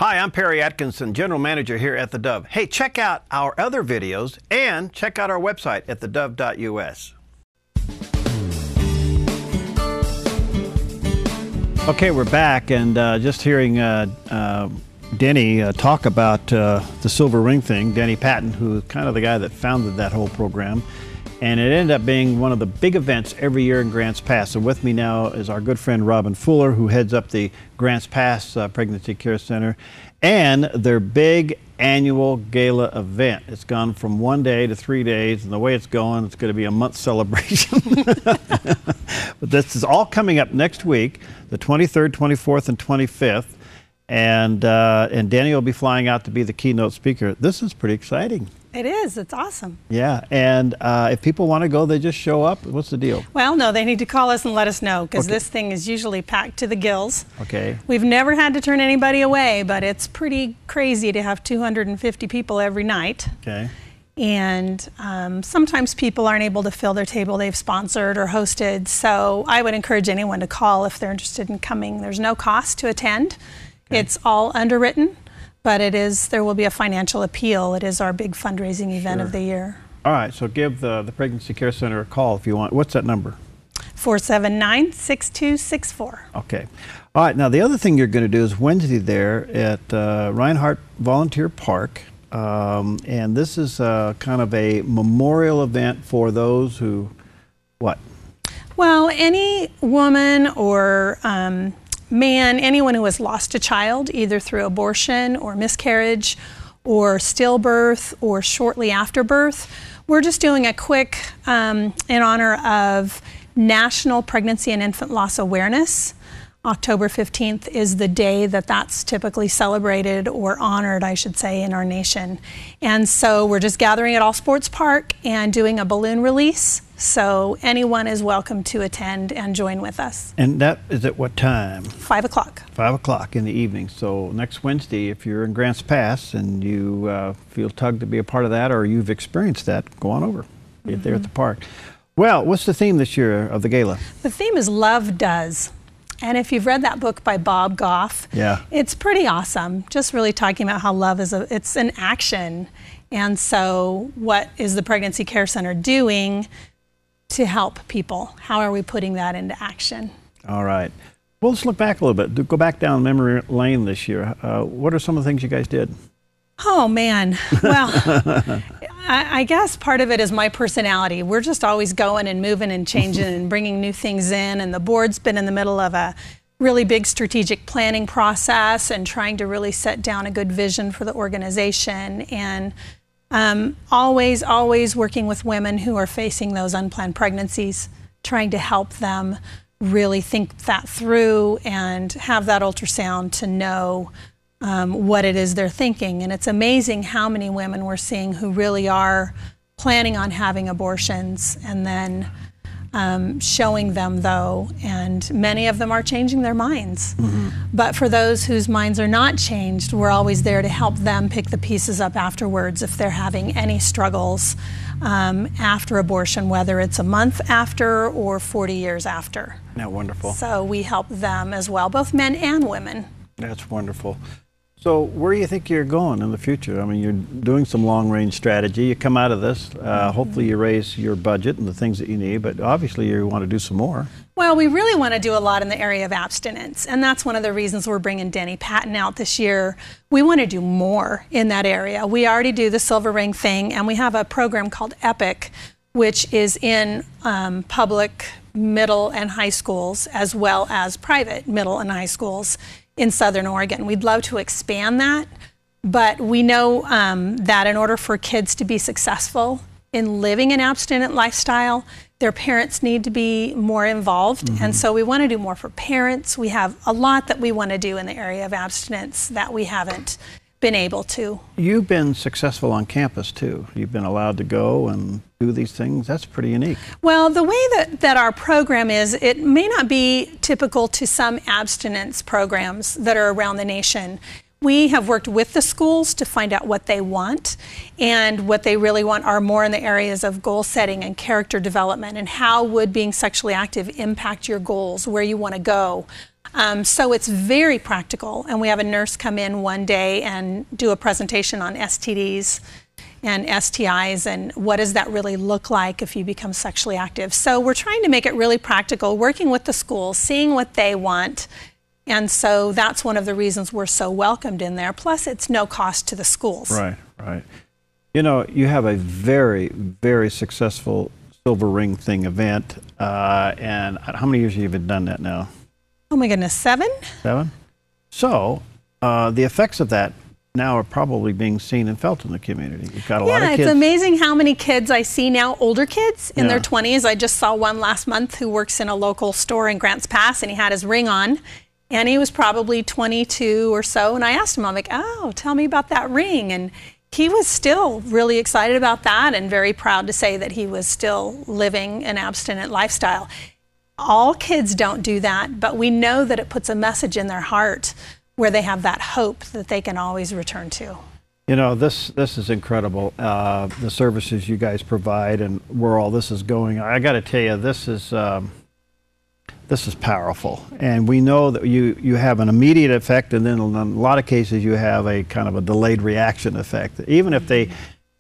Hi, I'm Perry Atkinson, General Manager here at theDove. Hey, check out our other videos and check out our website at thedove.us. Okay, we're back, and just hearing Denny talk about the silver ring thing. Denny Patton, who's kind of the guy that founded that whole program. And it ended up being one of the big events every year in Grants Pass. And with me now is our good friend Robin Fuller, who heads up the Grants Pass Pregnancy Care Center and their big annual gala event. It's gone from 1 day to 3 days, and the way it's going, it's going to be a month celebration. But this is all coming up next week, the 23rd, 24th, and 25th. And Danny will be flying out to be the keynote speaker. This is pretty exciting. It is. It's awesome. Yeah. And if people want to go, they just show up. What's the deal? Well, no, they need to call us and let us know, because this thing is usually packed to the gills. Okay. We've never had to turn anybody away, but it's pretty crazy to have 250 people every night. Okay. And sometimes people aren't able to fill their table they've sponsored or hosted. So I would encourage anyone to call if they're interested in coming. There's no cost to attend. Okay. It's all underwritten. But there will be a financial appeal. It is our big fundraising event of the year. All right, so give the Pregnancy Care Center a call if you want. What's that number? 479-6264. Okay. All right, now the other thing you're going to do is Wednesday there at Reinhardt Volunteer Park. And this is kind of a memorial event for those who, what? Well, any woman or man, anyone who has lost a child, either through abortion or miscarriage or stillbirth or shortly after birth. We're just doing a quick in honor of National Pregnancy and Infant Loss Awareness. October 15th is the day that's typically celebrated, or honored, I should say, in our nation. And so we're just gathering at All Sports Park and doing a balloon release. So anyone is welcome to attend and join with us. And that is at what time? 5 o'clock. 5 o'clock in the evening. So next Wednesday, if you're in Grants Pass and you feel tugged to be a part of that, or you've experienced that, go on over. Get there at the park. Well, what's the theme this year of the gala? The theme is Love Does. And if you've read that book by Bob Goff, it's pretty awesome. Just really talking about how love is it's an action. And so what is the Pregnancy Care Center doing to help people? How are we putting that into action? All right. Well, let's look back a little bit. Go back down memory lane this year. What are some of the things you guys did? Oh, man. Well, I guess part of it is my personality. We're just always going and moving and changing and bringing new things in. And the board's been in the middle of a really big strategic planning process and trying to really set down a good vision for the organization. And always working with women who are facing those unplanned pregnancies, trying to help them really think that through and have that ultrasound to know what it is they're thinking. And it's amazing how many women we're seeing who really are planning on having abortions, and then showing them, though, and many of them are changing their minds. But for those whose minds are not changed, we're always there to help them pick the pieces up afterwards if they're having any struggles after abortion, whether it's a month after or 40 years after. That's wonderful. So we help them as well, both men and women. That's wonderful. So where do you think you're going in the future? I mean, you're doing some long-range strategy. You come out of this, hopefully you raise your budget and the things that you need, but obviously you want to do some more. Well, we really want to do a lot in the area of abstinence, and that's one of the reasons we're bringing Denny Patton out this year. We want to do more in that area. We already do the silver ring thing, and we have a program called EPIC, which is in public middle and high schools, as well as private middle and high schools in Southern Oregon. We'd love to expand that, but we know that in order for kids to be successful in living an abstinent lifestyle, their parents need to be more involved. And so we want to do more for parents. We have a lot that we want to do in the area of abstinence that we haven't been able to. You've been successful on campus too. You've been allowed to go and do these things. That's pretty unique. Well, the way that our program is, it may not be typical to some abstinence programs that are around the nation. We have worked with the schools to find out what they want, and what they really want are more in the areas of goal setting and character development, and how would being sexually active impact your goals, where you want to go. So it's very practical. And we have a nurse come in one day and do a presentation on STDs and STIs and what does that really look like if you become sexually active. So we're trying to make it really practical, working with the schools, seeing what they want. And so that's one of the reasons we're so welcomed in there. Plus, it's no cost to the schools. Right, right. You know, you have a very, very successful Silver Ring Thing event. And how many years have you done that now? Oh my goodness, 7? 7? So the effects of that now are probably being seen and felt in the community. You've got a lot of kids. Yeah, it's amazing how many kids I see now, older kids in their 20s. I just saw one last month who works in a local store in Grants Pass, and he had his ring on. And he was probably 22 or so. And I asked him, I'm like, oh, tell me about that ring. And he was still really excited about that and very proud to say that he was still living an abstinent lifestyle. All kids don't do that, but we know that it puts a message in their heart where they have that hope that they can always return to. You know, this is incredible, the services you guys provide and where all this is going. I got to tell you, this is powerful. And we know that you have an immediate effect, and then in a lot of cases you have a kind of a delayed reaction effect. Even if they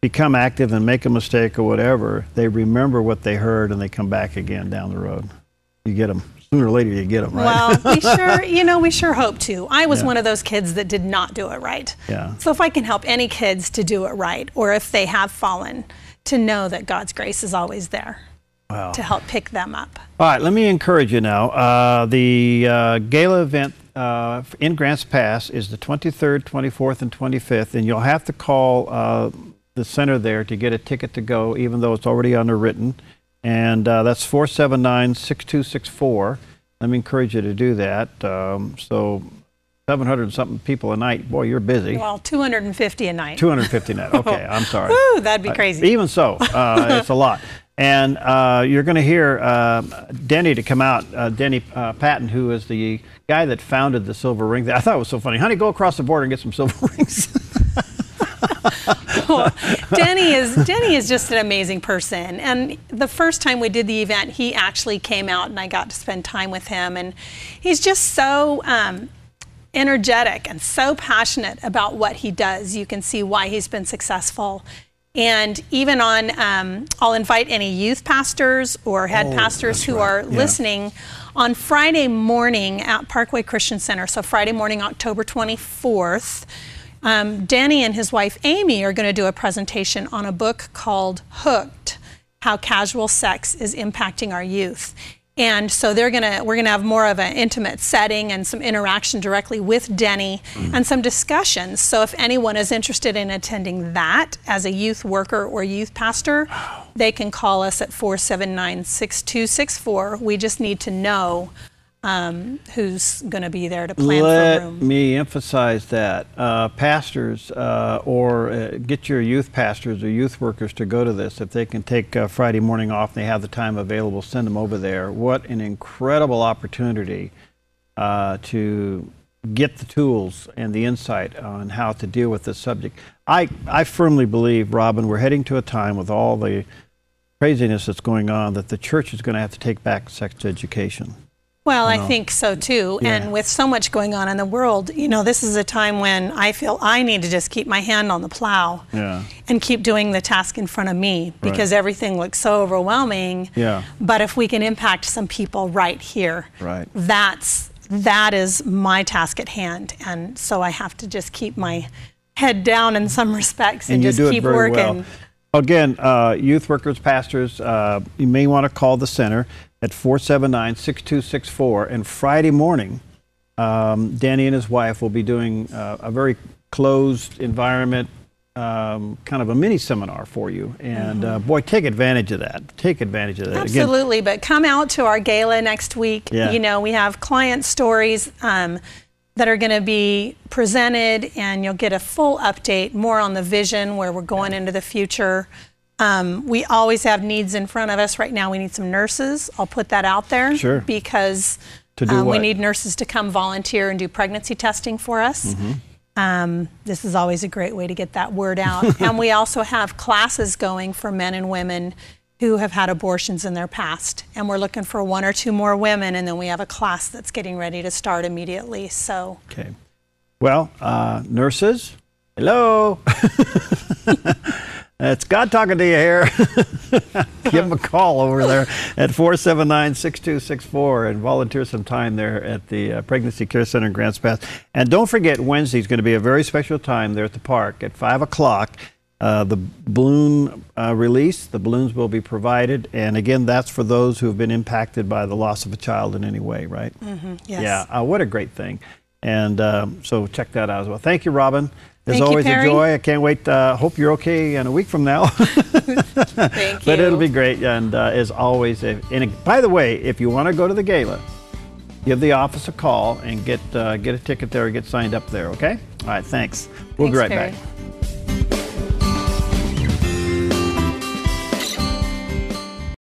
become active and make a mistake or whatever, they remember what they heard and they come back again down the road. You get them. Sooner or later you get them, right? Well, we sure hope to. I was one of those kids that did not do it right. Yeah. So if I can help any kids to do it right, or if they have fallen, to know that God's grace is always there. Wow. To help pick them up. All right, let me encourage you now. The Gala event in Grants Pass is the 23rd, 24th, and 25th, and you'll have to call the center there to get a ticket to go, even though it's already underwritten. And that's 479-6264. Let me encourage you to do that. So 700 and something people a night. Boy, you're busy. Well, 250 a night. 250 a night. Okay, I'm sorry. Woo, that'd be crazy. Even so, it's a lot. And you're going to hear Denny to come out, Denny Patton, who is the guy that founded the Silver Ring. I thought it was so funny. Honey, go across the border and get some silver rings. Well, Denny is just an amazing person. And the first time we did the event, he actually came out and I got to spend time with him. And he's just so energetic and so passionate about what he does. You can see why he's been successful. And even on, I'll invite any youth pastors or head pastors who are listening on Friday morning at Parkway Christian Center. So Friday morning, October 24th, Danny and his wife Amy are going to do a presentation on a book called Hooked: How Casual Sex is Impacting Our Youth. And so we're gonna have more of an intimate setting and some interaction directly with Denny and some discussions. So if anyone is interested in attending that as a youth worker or youth pastor, they can call us at 479-6264. We just need to know who's going to be there to plan for a room. Let me emphasize that. Pastors or get your youth pastors or youth workers to go to this. If they can take Friday morning off and they have the time available, send them over there. What an incredible opportunity to get the tools and the insight on how to deal with this subject. I firmly believe, Robin, we're heading to a time with all the craziness that's going on that the church is going to have to take back sex education. Well, I think so too. Yeah. And with so much going on in the world, this is a time when I feel I need to just keep my hand on the plow and keep doing the task in front of me because everything looks so overwhelming. Yeah. But if we can impact some people right here, that is my task at hand. And so I have to just keep my head down in some respects and just keep working. Well. Again, youth workers, pastors, you may want to call the center at 479-6264. And Friday morning, Danny and his wife will be doing a very closed environment, kind of a mini seminar for you. And boy, take advantage of that. Take advantage of that. Absolutely. But come out to our gala next week. Yeah. We have client stories that are going to be presented, and you'll get a full update, more on the vision, where we're going into the future. We always have needs in front of us. Right now we need some nurses. I'll put that out there. Sure. Because we need nurses to come volunteer and do pregnancy testing for us. This is always a great way to get that word out. And we also have classes going for men and women who have had abortions in their past. And we're looking for 1 or 2 more women, and then we have a class that's getting ready to start immediately. So. Okay. Well, nurses, hello. It's God talking to you here. Give them a call over there at 479-6264 and volunteer some time there at the Pregnancy Care Center in Grants Pass. And don't forget, Wednesday is going to be a very special time there at the park at 5 o'clock. The balloon release, the balloons will be provided. And again, that's for those who have been impacted by the loss of a child in any way, right? Mm-hmm. Yes. Yeah, what a great thing. And so check that out as well. Thank you, Robin. As Thank always, you, Perry. a joy. I can't wait. Hope you're okay in a week from now. Thank you. But it'll be great. And as always, by the way, if you want to go to the gala, give the office a call and get a ticket there or get signed up there, okay? All right, thanks. We'll be right Perry. back.